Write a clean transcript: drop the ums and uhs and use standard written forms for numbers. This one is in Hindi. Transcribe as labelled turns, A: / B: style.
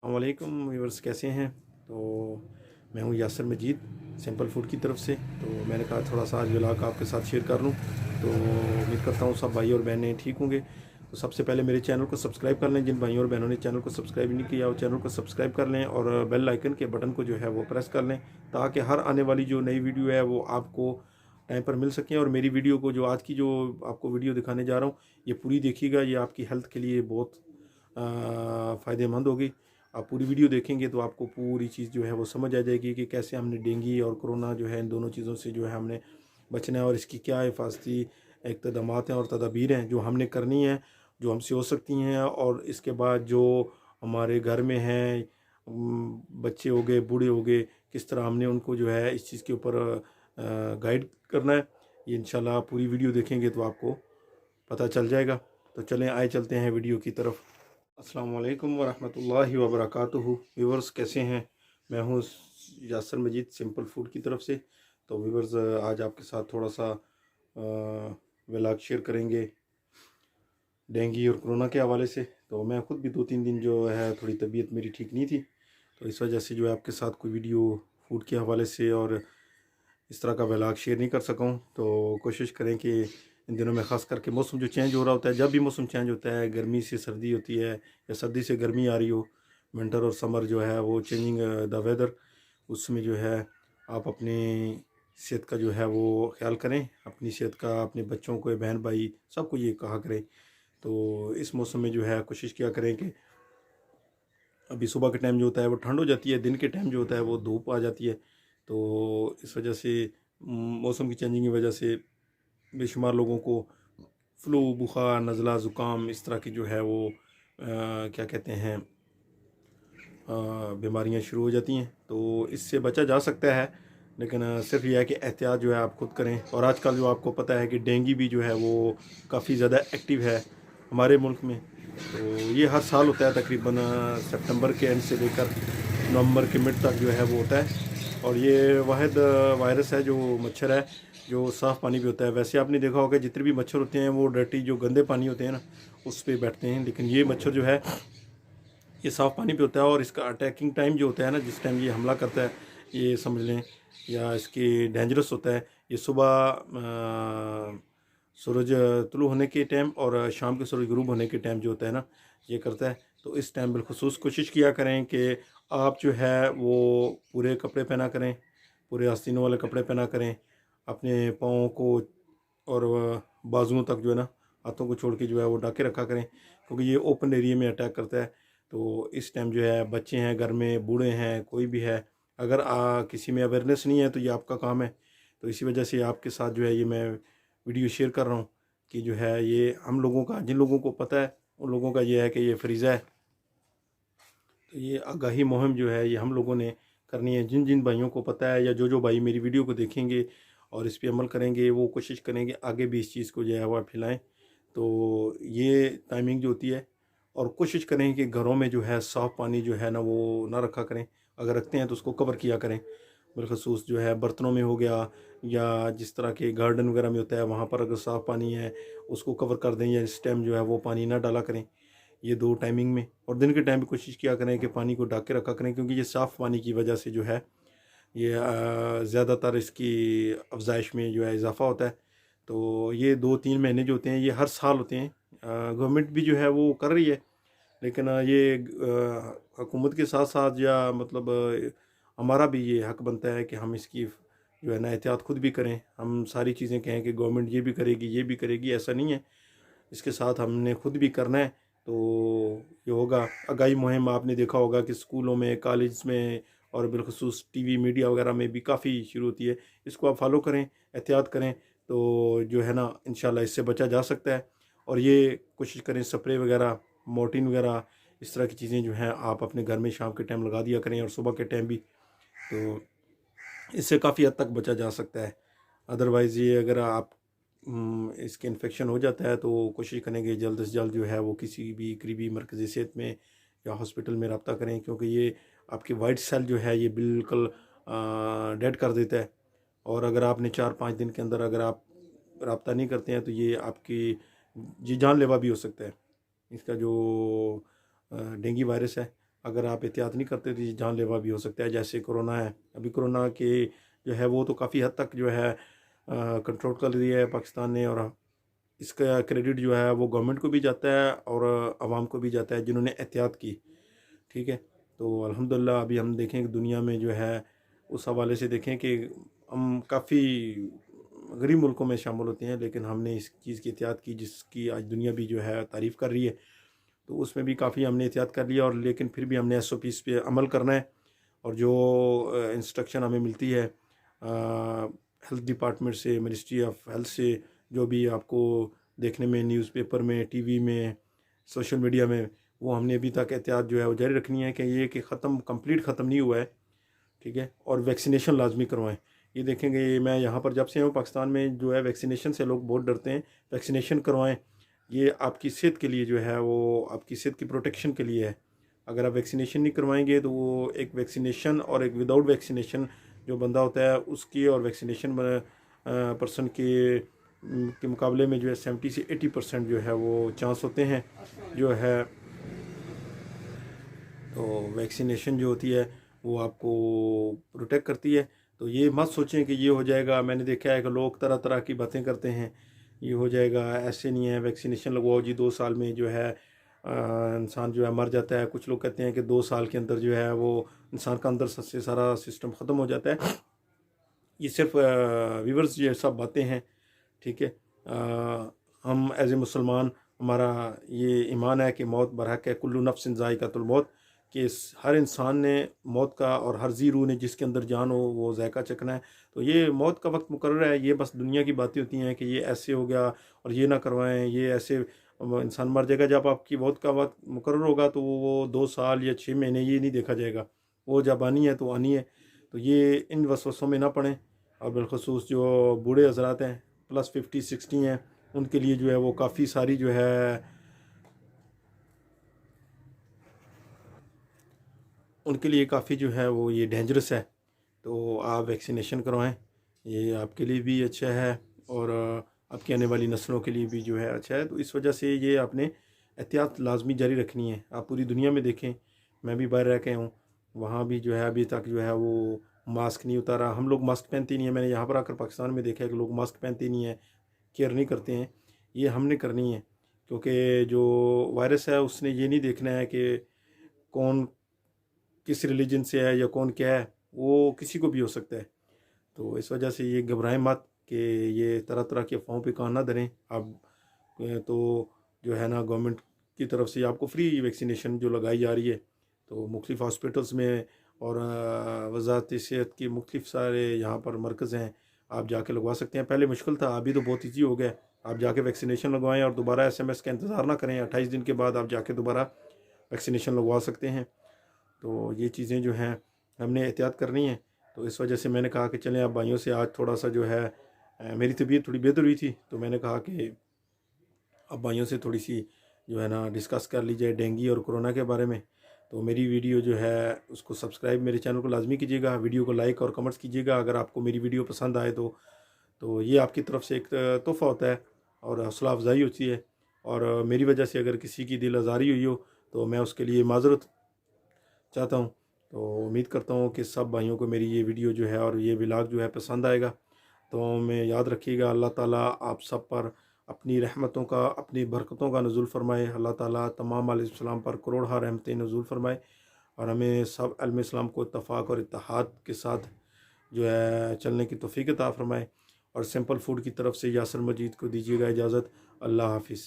A: अस्सलामुअलैकुम व्यूअर्स, कैसे हैं? तो मैं हूं यासर मजीद सिंपल फूड की तरफ से। तो मैंने कहा थोड़ा सा आज व्लॉग आपके साथ शेयर कर लूं। तो उम्मीद करता हूं सब भाई और बहनें ठीक होंगे। तो सबसे पहले मेरे चैनल को सब्सक्राइब कर लें। जिन भाइयों और बहनों ने चैनल को सब्सक्राइब नहीं किया वो चैनल को सब्सक्राइब कर लें और बेल आइकन के बटन को जो है वो प्रेस कर लें, ताकि हर आने वाली जो नई वीडियो है वो आपको टाइम पर मिल सकें। और मेरी वीडियो को जो आज की जो आपको वीडियो दिखाने जा रहा हूँ ये पूरी देखिएगा, ये आपकी हेल्थ के लिए बहुत फ़ायदेमंद होगी। आप पूरी वीडियो देखेंगे तो आपको पूरी चीज़ जो है वो समझ आ जाएगी कि कैसे हमने डेंगू और कोरोना जो है इन दोनों चीज़ों से जो है हमने बचना है, और इसकी क्या हिफाजती इक़दामात हैं और तदाबीर हैं जो हमने करनी है, जो हमसे हो सकती हैं। और इसके बाद जो हमारे घर में हैं, बच्चे हो गए, बूढ़े हो गए, किस तरह हमने उनको जो है इस चीज़ के ऊपर गाइड करना है। ये इंशाल्लाह पूरी वीडियो देखेंगे तो आपको पता चल जाएगा। तो चलें आए चलते हैं वीडियो की तरफ। अस्सलाम वालेकुम वरहमतुल्लाहि वबरकातुहू। व्यूवर्स, कैसे हैं? मैं हूं यासर मजीद सिंपल फूड की तरफ से। तो व्यूवर्स, आज आपके साथ थोड़ा सा व्लॉग शेयर करेंगे डेंगू और कोरोना के हवाले से। तो मैं ख़ुद भी 2-3 दिन जो है थोड़ी तबीयत मेरी ठीक नहीं थी, तो इस वजह से जो है आपके साथ कोई वीडियो फूड के हवाले से और इस तरह का व्लॉग शेयर नहीं कर सका हूँ। तो कोशिश करें कि इन दिनों में ख़ास करके मौसम जो चेंज हो रहा होता है, जब भी मौसम चेंज होता है, गर्मी से सर्दी होती है या सर्दी से गर्मी आ रही हो, विंटर और समर जो है वो चेंजिंग द वेदर, उसमें जो है आप अपनी सेहत का जो है वो ख्याल करें, अपनी सेहत का, अपने बच्चों को, बहन भाई सबको ये कहा करें। तो इस मौसम में जो है कोशिश किया करें कि अभी सुबह के टाइम जो होता है वो ठंड हो जाती है, दिन के टाइम जो होता है वो धूप आ जाती है। तो इस वजह से मौसम की चेंजिंग की वजह से बेशुमार लोगों को फ्लू, बुखार, नज़ला, ज़ुकाम, इस तरह की जो है वो क्या कहते हैं, बीमारियां शुरू हो जाती हैं। तो इससे बचा जा सकता है, लेकिन सिर्फ यह है कि एहतियात जो है आप खुद करें। और आजकल जो आपको पता है कि डेंगू भी जो है वो काफ़ी ज़्यादा एक्टिव है हमारे मुल्क में। तो ये हर साल होता है, तकरीबन सितंबर के एंड से लेकर नवंबर के मिड तक जो है वो होता है। और ये वाहिद वायरस है जो मच्छर है जो साफ़ पानी पे होता है। वैसे आपने देखा होगा जितने भी मच्छर होते हैं वो डर्टी जो गंदे पानी होते हैं ना उस पर बैठते हैं, लेकिन ये मच्छर जो है ये साफ़ पानी पे होता है। और इसका अटैकिंग टाइम जो होता है ना, जिस टाइम ये हमला करता है, ये समझ लें, या इसकी डेंजरस होता है, ये सुबह सूरज तुलू होने के टाइम और शाम के सूरज गुरूब होने के टाइम जो होता है ना ये करता है। तो इस टाइम बिलखुसूस कोशिश किया करें कि आप जो है वो पूरे कपड़े पहना करें, पूरे आस्तीनों वाले कपड़े पहना करें, अपने पाँव को और बाजुओं तक जो है ना, हाथों को छोड़ के जो है वो ढके रखा करें, क्योंकि ये ओपन एरिया में अटैक करता है। तो इस टाइम जो है बच्चे हैं घर में, बूढ़े हैं, कोई भी है, अगर किसी में अवेयरनेस नहीं है तो ये आपका काम है। तो इसी वजह से आपके साथ जो है ये मैं वीडियो शेयर कर रहा हूँ कि जो है ये हम लोगों का, जिन लोगों को पता है उन लोगों का ये है कि ये फरीज़ा है। तो ये आगाही मुहिम जो है ये हम लोगों ने करनी है। जिन जिन भाइयों को पता है या जो जो भाई मेरी वीडियो को देखेंगे और इस पे अमल करेंगे, वो कोशिश करेंगे आगे भी इस चीज़ को जो है वह फैलाएँ। तो ये टाइमिंग जो होती है, और कोशिश करें कि घरों में जो है साफ़ पानी जो है ना वो ना रखा करें। अगर रखते हैं तो उसको कवर किया करें, बिलखसूस जो है बर्तनों में हो गया, या जिस तरह के गार्डन वगैरह में होता है वहाँ पर अगर साफ़ पानी है उसको कवर कर दें, या इस टाइम जो है वो पानी ना डाला करें ये दो टाइमिंग में। और दिन के टाइम भी कोशिश किया करें कि पानी को ढक के रखा करें, क्योंकि ये साफ़ पानी की वजह से जो है ये ज़्यादातर इसकी अफजाइश में जो है इजाफ़ा होता है। तो ये 2-3 महीने जो होते हैं ये हर साल होते हैं। गवर्नमेंट भी जो है वो कर रही है, लेकिन ये हुकूमत के साथ साथ, या मतलब हमारा भी ये हक बनता है कि हम इसकी जो है ना एहतियात खुद भी करें। हम सारी चीज़ें कहें कि गवर्नमेंट ये भी करेगी, ये भी करेगी, ऐसा नहीं है। इसके साथ हमने खुद भी करना है। तो ये होगा आगाही मुहिम। आपने देखा होगा कि स्कूलों में, कॉलेज में और बिलखसूस टीवी मीडिया वगैरह में भी काफ़ी शुरू होती है। इसको आप फॉलो करें, एहतियात करें, तो जो है ना इंशाल्लाह इससे बचा जा सकता है। और ये कोशिश करें स्प्रे वगैरह, मोर्टीन वगैरह, इस तरह की चीज़ें जो हैं आप अपने घर में शाम के टाइम लगा दिया करें और सुबह के टाइम भी। तो इससे काफ़ी हद तक बचा जा सकता है। अदरवाइज़ ये अगर आप इसके इन्फेक्शन हो जाता है तो कोशिश करेंगे जल्द से जल्द जो है वो किसी भी करीबी मरकज़ी सेहत में या हॉस्पिटल में रब्ता करें, क्योंकि ये आपके वाइट सेल जो है ये बिल्कुल डेड कर देता है। और अगर आपने 4-5 दिन के अंदर अगर आप रब्ता नहीं करते हैं तो ये आपकी जी जानलेवा भी हो सकता है। इसका जो डेंगू वायरस है, अगर आप एहतियात नहीं करते तो ये जानलेवा भी हो सकता है। जैसे कोरोना है, अभी कोरोना के जो है वो तो काफ़ी हद तक जो है कंट्रोल कर लिया है पाकिस्तान ने, और इसका क्रेडिट जो है वो गवर्नमेंट को भी जाता है और आवाम को भी जाता है जिन्होंने एहतियात की। ठीक है, तो अल्हम्दुलिल्लाह अभी हम देखें कि दुनिया में जो है उस हवाले से देखें कि हम काफ़ी गरीब मुल्कों में शामिल होते हैं, लेकिन हमने इस चीज़ की एहतियात की जिसकी आज दुनिया भी जो है तारीफ़ कर रही है। तो उसमें भी काफ़ी हमने एहतियात कर लिया, और लेकिन फिर भी हमने SOPs पे अमल करना है। और जो इंस्ट्रक्शन हमें मिलती है हेल्थ डिपार्टमेंट से, मिनिस्ट्री ऑफ हेल्थ से, जो भी आपको देखने में न्यूज़पेपर में, टीवी में, सोशल मीडिया में, वो हमने अभी तक एहतियात जो है वो जारी रखनी है कि ये कि कंप्लीट ख़त्म नहीं हुआ है। ठीक है, और वैक्सीनेशन लाजमी करवाएं। ये देखेंगे, मैं यहाँ पर जब से हूँ पाकिस्तान में जो है वैक्सीनेशन से लोग बहुत डरते हैं। वैक्सीनेशन करवाएं, ये आपकी सेहत के लिए जो है वो आपकी सेहत की प्रोटेक्शन के लिए है। अगर आप वैक्सीनेशन नहीं करवाएंगे तो वो एक वैक्सीनेशन और एक विदाउट वैक्सीनेशन जो बंदा होता है उसकी और वैक्सीनेशन पर्सन के मुकाबले में जो है 70 से 80% जो है वो चांस होते हैं जो है। तो वैक्सीनेशन जो होती है वो आपको प्रोटेक्ट करती है। तो ये मत सोचें कि ये हो जाएगा। मैंने देखा है कि लोग तरह तरह की बातें करते हैं, ये हो जाएगा, ऐसे नहीं है, वैक्सीनेशन लगवाओ जी 2 साल में जो है इंसान जो है मर जाता है। कुछ लोग कहते हैं कि 2 साल के अंदर जो है वो इंसान का अंदर से सारा सिस्टम ख़त्म हो जाता है। ये सिर्फ व्यूवर्स ये सब बातें हैं। ठीक है, हम एज ए मुसलमान हमारा ये ईमान है कि मौत बरहक है, कुल्लू नफ्सिन ज़ाइक़ातुल मौत, कि हर इंसान ने मौत का और हर जी रूह ने जिसके अंदर जान हो वो जायका चखना है। तो ये मौत का वक्त मुकर्रर है, ये बस दुनिया की बातें होती हैं कि ये ऐसे हो गया और ये ना करवाएं, ये ऐसे इंसान मर जाएगा। जब आपकी मौत का वक्त मुकर्रर होगा तो वो 2 साल या 6 महीने ये नहीं देखा जाएगा, वो जब आनी है तो आनी है। तो ये इन वसवसों में ना पड़ें, और बिलखसूस जो बूढ़े हजरात हैं प्लस 50-60 हैं उनके लिए जो है वो काफ़ी सारी जो है उनके लिए काफ़ी जो है वो ये डेंजरस है। तो आप वैक्सीनेशन करवाएं, ये आपके लिए भी अच्छा है और आपकी आने वाली नस्लों के लिए भी जो है अच्छा है। तो इस वजह से ये आपने एहतियात लाजमी जारी रखनी है। आप पूरी दुनिया में देखें, मैं भी बाहर रह के हूँ, वहाँ भी जो है अभी तक जो है वो मास्क नहीं उतारा। हम लोग मास्क पहनते नहीं है, मैंने यहाँ पर आकर पाकिस्तान में देखा है कि लोग मास्क पहनते नहीं है, केयर नहीं करते हैं। ये हमने करनी है, क्योंकि जो वायरस है उसने ये नहीं देखना है कि कौन किस रिलीजन से है या कौन क्या है, वो किसी को भी हो सकता है। तो इस वजह से ये घबराएं मत कि ये तरह तरह के अफवाहों पे कान ना धरें। अब तो जो है ना गवर्नमेंट की तरफ से आपको फ्री वैक्सीनेशन जो लगाई जा रही है, तो मुख्तलिफ़ हॉस्पिटल्स में और वजारत सेहत के मुख्तलिफ़ सारे यहाँ पर मरकज़ हैं, आप जाके लगवा सकते हैं। पहले मुश्किल था, अभी तो बहुत ईजी हो गया। आप जाके वैक्सीनेशन लगवाएं और दोबारा SMS का इंतज़ार ना करें। 28 दिन के बाद आप जाके दोबारा वैक्सीनेशन लगवा सकते हैं। तो ये चीज़ें जो हैं हमने एहतियात करनी है। तो इस वजह से मैंने कहा कि चलें आप भाइयों से आज थोड़ा सा जो है मेरी तबीयत थोड़ी बेहतर हुई थी, तो मैंने कहा कि अब भाइयों से थोड़ी सी जो है ना डिस्कस कर ली जाए डेंगू और कोरोना के बारे में। तो मेरी वीडियो जो है उसको सब्सक्राइब, मेरे चैनल को लाजमी कीजिएगा, वीडियो को लाइक और कमेंट्स कीजिएगा अगर आपको मेरी वीडियो पसंद आए तो ये आपकी तरफ से एक तोहफ़ा होता है और हौसला अफजाई होती है। और मेरी वजह से अगर किसी की दिल आज़ारी हुई हो तो मैं उसके लिए माज़रत चाहता हूँ। तो उम्मीद करता हूँ कि सब भाइयों को मेरी ये वीडियो जो है और ये व्लॉग जो है पसंद आएगा। तो मैं याद रखिएगा, अल्लाह ताला आप सब पर अपनी रहमतों का, अपनी बरकतों का नुज़ुल फ़रमाए। अल्लाह ताला तमाम अलैहिस्सलाम पर करोड़ों रहमतें नुज़ुल फ़रमाए और हमें सब अलम इस्लाम को इत्तफ़ाक़ और इत्तेहाद के साथ जो है चलने की तौफ़ीक़ अता फ़रमाए। और सिंपल फूड की तरफ से यासर मजीद को दीजिएगा इजाज़त। अल्लाह हाफ़िज़।